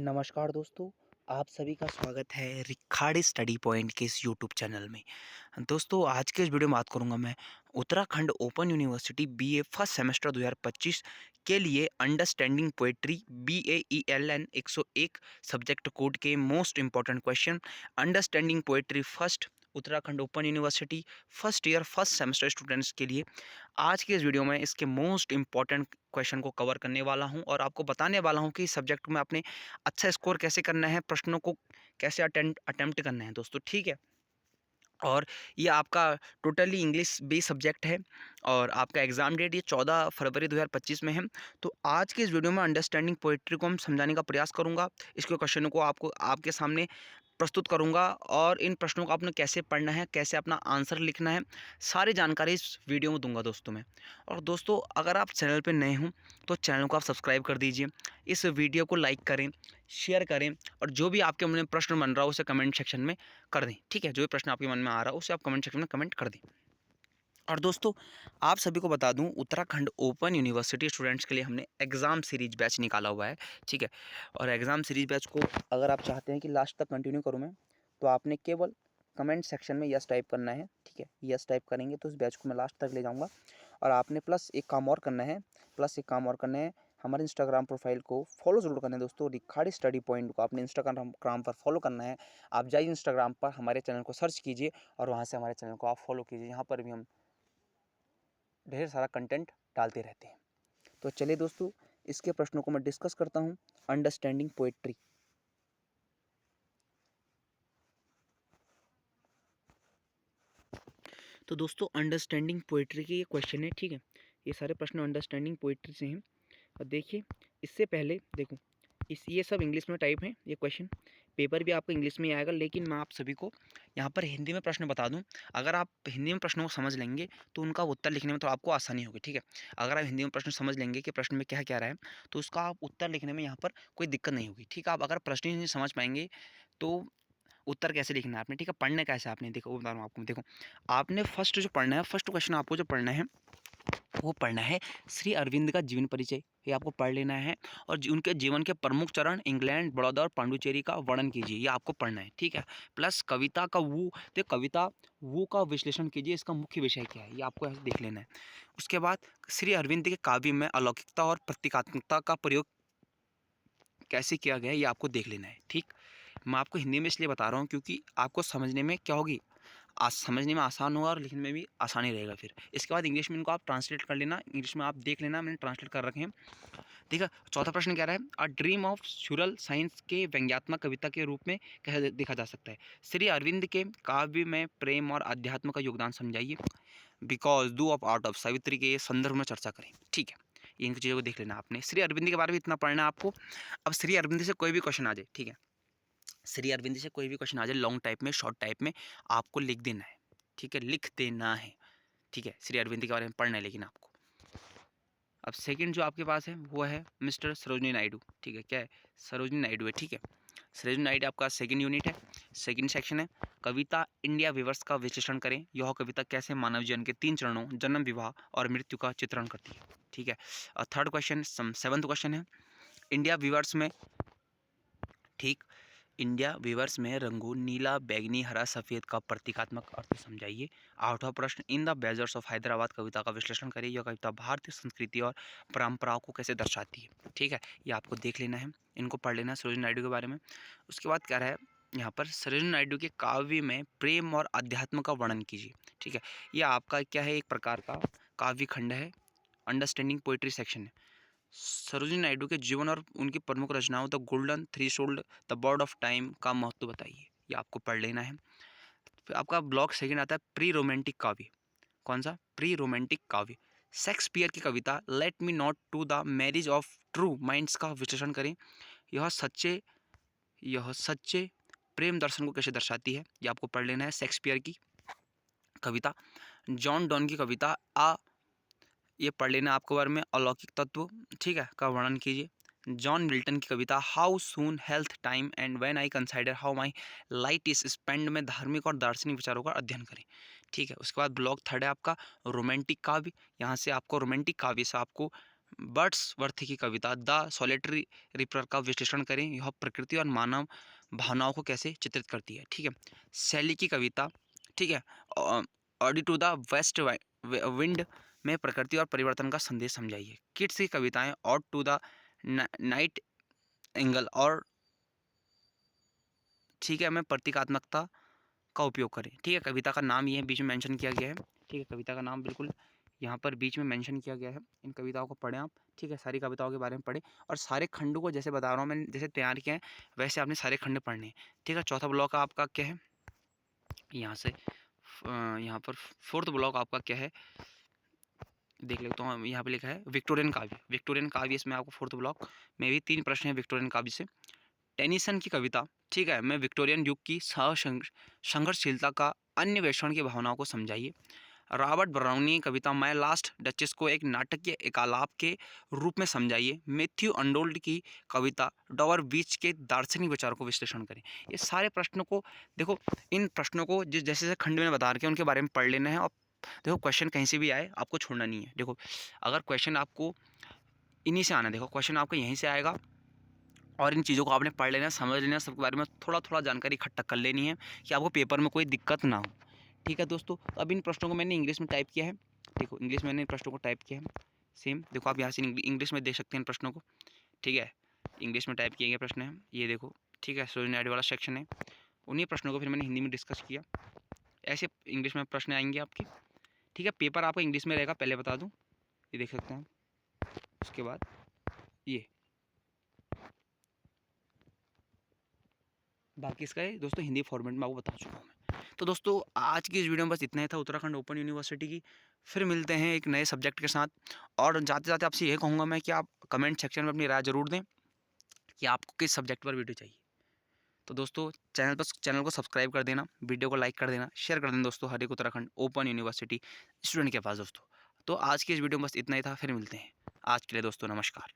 नमस्कार दोस्तों, आप सभी का स्वागत है रिखाड़ी स्टडी पॉइंट के इस यूट्यूब चैनल में। दोस्तों, आज के इस वीडियो में बात करूंगा मैं Uttarakhand Open University BA first semester 2025 के लिए understanding poetry BAELN 101 subject code के most important question. Understanding poetry first Uttarakhand Open University first year first semester students के लिए आज के इस वीडियो में इसके मोस्ट इंपॉर्टेंट क्वेश्चन को कवर करने वाला हूं और आपको बताने वाला हूं कि इस सब्जेक्ट में अपने अच्छा स्कोर कैसे करना है, प्रश्नों को कैसे अटेम्प्ट करना है दोस्तों, ठीक है। और ये आपका टोटली इंग्लिश बेस्ड सब्जेक्ट है और आपका एग्ज़ाम डेट ये 14 फरवरी 2025 में है। तो आज के इस वीडियो में अंडरस्टैंडिंग पोएट्री को हम समझाने का प्रयास करूँगा। इसके क्वेश्चनों को आपको आपके सामने प्रस्तुत करूँगा और इन प्रश्नों को आपने कैसे पढ़ना है, कैसे अपना आंसर लिखना है, सारी जानकारी इस वीडियो में दूंगा दोस्तों मैं। और दोस्तों, अगर आप चैनल पे नए हों तो चैनल को आप सब्सक्राइब कर दीजिए, इस वीडियो को लाइक करें, शेयर करें और जो भी आपके मन में प्रश्न बन रहा हो उसे कमेंट सेक्शन में कर दें, ठीक है। जो भी प्रश्न आपके मन में आ रहा हो उसे आप कमेंट सेक्शन में कमेंट कर दें। और दोस्तों, आप सभी को बता दूं, उत्तराखंड ओपन यूनिवर्सिटी स्टूडेंट्स के लिए हमने एग्ज़ाम सीरीज बैच निकाला हुआ है, ठीक है। और एग्ज़ाम सीरीज बैच को अगर आप चाहते हैं कि लास्ट तक कंटिन्यू करूं मैं, तो आपने केवल कमेंट सेक्शन में यस टाइप करना है, ठीक है। यस टाइप करेंगे तो इस बैच को मैं लास्ट तक ले जाऊँगा। और आपने प्लस एक काम और करना है, हमारे इंस्टाग्राम प्रोफाइल को फॉलो ज़रूर करना है दोस्तों। रिखाड़ी स्टडी पॉइंट को आपने इंस्टाग्राम पर फॉलो करना है। आप जाइए इंस्टाग्राम पर, हमारे चैनल को सर्च कीजिए और वहाँ से हमारे चैनल को आप फॉलो कीजिए। यहाँ पर भी हम ढेर सारा कंटेंट डालते रहते हैं। तो चलिए दोस्तों, इसके प्रश्नों को मैं डिस्कस करता हूँ। Understanding poetry. तो दोस्तों, अंडरस्टैंडिंग पोएट्री के ये क्वेश्चन है, ठीक है। ये सारे प्रश्न अंडरस्टैंडिंग पोएट्री से हैं। और देखिए, इससे पहले देखो, ये सब इंग्लिश में टाइप हैं ये क्वेश्चन। पेपर भी आपका इंग्लिश में ही आएगा, लेकिन मैं आप सभी को यहाँ पर हिंदी में प्रश्न बता दूं। अगर आप हिंदी में प्रश्नों को समझ लेंगे तो उनका उत्तर लिखने में तो आपको आसानी होगी, ठीक है। अगर आप हिंदी में प्रश्न समझ लेंगे कि प्रश्न में क्या क्या रहा है, तो उसका आप उत्तर लिखने में यहाँ पर कोई दिक्कत नहीं होगी, ठीक है। आप अगर प्रश्न ही नहीं समझ पाएंगे तो उत्तर कैसे लिखना है आपने, ठीक है। पढ़ना कैसे है आपने, देखो बता रहा हूँ आपको। देखो, आपने फर्स्ट जो पढ़ना है, फर्स्ट क्वेश्चन आपको जो पढ़ना है वो पढ़ना है श्री अरविंद का जीवन परिचय। ये आपको पढ़ लेना है। और उनके जीवन के प्रमुख चरण इंग्लैंड, बड़ौदा और पांडुचेरी का वर्णन कीजिए, ये आपको पढ़ना है, ठीक है। प्लस कविता का कविता वो का विश्लेषण कीजिए, इसका मुख्य विषय क्या है, ये आपको ऐसे देख लेना है। उसके बाद श्री अरविंद के काव्य में अलौकिकता और प्रतीकात्मकता का प्रयोग कैसे किया गया है, ये आपको देख लेना है, ठीक। मैं आपको हिंदी में इसलिए बता रहा हूँ क्योंकि आपको समझने में क्या होगी, समझने में आसान होगा और लिखने में भी आसानी रहेगा फिर। इसके बाद इंग्लिश में इनको आप ट्रांसलेट कर लेना, इंग्लिश में आप देख लेना, मैंने ट्रांसलेट कर रखे हैं, ठीक है। चौथा प्रश्न क्या रहा है, अ ड्रीम ऑफ सुरल साइंस के व्यंग्यात्मक कविता के रूप में कैसे देखा जा सकता है। श्री अरविंद के काव्य में प्रेम और अध्यात्म का योगदान समझाइए। Because do of art of Savitri के संदर्भ में चर्चा करें, ठीक है। इन चीज़ों को देख लेना आपने। श्री अरविंद के बारे में इतना पढ़ना है आपको। अब श्री अरविंद से कोई भी क्वेश्चन आ जाए, ठीक है, श्री अरविंद से कोई भी क्वेश्चन आ जाए, लॉन्ग टाइप में, शॉर्ट टाइप में, आपको लिख देना है, ठीक है, लिख देना है, ठीक है। श्री अरविंद के बारे में पढ़ना है लेकिन आपको। अब सेकंड जो आपके पास है वो है मिस्टर सरोजनी नायडू, ठीक है। क्या है, सरोजनी नायडू है, ठीक है। सरोजनी नायडू आपका सेकंड यूनिट है, सेकंड सेक्शन है। कविता इंडिया विवर्स का विश्लेषण करें। यह कविता कैसे मानव जीवन के 3 चरणों जन्म, विवाह और मृत्यु का चित्रण करती है, ठीक है। और थर्ड क्वेश्चन, सेवंथ क्वेश्चन है, इंडिया विवर्स में, ठीक, इंडिया विवर्स में रंगों नीला, बैगनी, हरा, सफ़ेद का प्रतीकात्मक अर्थ समझाइए। आठवां प्रश्न, in the Bezos of Hyderabad कविता का विश्लेषण करिए। यह कविता भारतीय संस्कृति और परंपराओं को कैसे दर्शाती है, ठीक है। ये आपको देख लेना है, इनको पढ़ लेना है सरोजिनी नायडू के बारे में। उसके बाद क्या रहा है यहाँ पर, सरोजिनी नायडू के काव्य में प्रेम और अध्यात्म का वर्णन कीजिए, ठीक है। यह आपका क्या है, एक प्रकार का काव्य खंड है, अंडरस्टैंडिंग पोइट्री सेक्शन है। सरोजिनी नायडू के जीवन और उनकी प्रमुख रचनाओं the golden threshold, the bird of time का महत्व बताइए, ये आपको पढ़ लेना है। फिर आपका ब्लॉक सेकंड आता है प्री रोमांटिक काव्य। कौन सा, प्री रोमांटिक काव्य। शेक्सपियर की कविता let me not to the marriage of true minds का विश्लेषण करें। यह सच्चे प्रेम दर्शन को कैसे दर्शाती है, ये आपको पढ़ लेना है। शेक्सपियर की कविता। जॉन डॉन की कविता ये पढ़ लेना आपको बारे में, अलौकिक तत्व, ठीक है, का वर्णन कीजिए। जॉन मिल्टन की कविता how soon hath time and when I consider how my light is spend में धार्मिक और दार्शनिक विचारों का अध्ययन करें, ठीक है। उसके बाद ब्लॉक थर्ड है आपका रोमांटिक काव्य। यहाँ से आपको रोमांटिक काव्य से आपको वर्ड्सवर्थ की कविता द सॉलिटरी रिपर का विश्लेषण करें। यह प्रकृति और मानव भावनाओं को कैसे चित्रित करती है। ठीक है, शैली की कविता, ठीक है, ode to the West Wind में प्रकृति और परिवर्तन का संदेश समझाइए। किड्स की कविताएं ode to the nightingale और, ठीक है, में प्रतीकात्मकता का उपयोग करें। ठीक है, कविता का नाम ये है, बीच में मेंशन किया गया है। ठीक है, कविता का नाम बिल्कुल यहाँ पर बीच में मेंशन किया गया है। इन कविताओं को पढ़ें आप। ठीक है, सारी कविताओं के बारे में पढ़ें और सारे खंडों को जैसे बता रहा हूँ मैंने, जैसे तैयार किया है वैसे आपने सारे खंड पढ़ने हैं। ठीक है, चौथा ब्लॉक आपका क्या है, यहाँ से यहाँ पर फोर्थ ब्लॉक आपका क्या है देख लेता हूँ। यहाँ पे लिखा है विक्टोरियन काव्य। विक्टोरियन काव्य इसमें आपको फोर्थ ब्लॉक में भी 3 प्रश्न हैं विक्टोरियन काव्य से। टेनिसन की कविता, ठीक है, मैं विक्टोरियन युग की संघर्षशीलता का अन्वेषण की भावनाओं को समझाइए। रॉबर्ट ब्राउनी की कविता माय लास्ट डचेस को एक नाटकीय एकालाप के रूप में समझाइए। मैथ्यू अंडोल्ड की कविता डॉवर बीच के दार्शनिक विचारों को विश्लेषण करें। ये सारे प्रश्नों को देखो, इन प्रश्नों को जिस जैसे जैसे खंड में बता रखे हैं उनके बारे में पढ़ लेना है। और देखो क्वेश्चन कहीं से भी आए आपको छोड़ना नहीं है। देखो अगर क्वेश्चन आपको इन्हीं से आना है, देखो क्वेश्चन आपको यहीं से आएगा और इन चीज़ों को आपने पढ़ लेना, समझ लेना, सबके बारे में थोड़ा थोड़ा जानकारी इकट्ठा कर लेनी है कि आपको पेपर में कोई दिक्कत ना हो। ठीक है दोस्तों, अब इन प्रश्नों को मैंने इंग्लिश में टाइप किया है। देखो इंग्लिश में मैंने इन प्रश्नों को टाइप किया है सेम। देखो आप यहाँ से इंग्लिश में देख सकते हैं इन प्रश्नों को। ठीक है, इंग्लिश में टाइप किए गए प्रश्न हैं ये देखो। ठीक है, स्टोरी नाइट वाला सेक्शन है। उन्हीं प्रश्नों को फिर मैंने हिंदी में डिस्कस किया। ऐसे इंग्लिश में प्रश्न आएंगे आपके। ठीक है, पेपर आपका इंग्लिश में रहेगा, पहले बता दूँ, ये देख सकते हैं। उसके बाद ये बाकी इसका है दोस्तों हिंदी फॉर्मेट में आपको बता चुका हूँ मैं। तो दोस्तों आज की इस वीडियो में बस इतना ही था उत्तराखंड ओपन यूनिवर्सिटी की। फिर मिलते हैं एक नए सब्जेक्ट के साथ। और जाते जाते आपसे यही कहूँगा मैं कि आप कमेंट सेक्शन में अपनी राय ज़रूर दें कि आपको किस सब्जेक्ट पर वीडियो चाहिए। तो दोस्तों चैनल को सब्सक्राइब कर देना, वीडियो को लाइक कर देना, शेयर कर देना दोस्तों हर एक उत्तराखंड ओपन यूनिवर्सिटी स्टूडेंट के पास दोस्तों। तो आज की इस वीडियो में बस इतना ही था, फिर मिलते हैं। आज के लिए दोस्तों नमस्कार।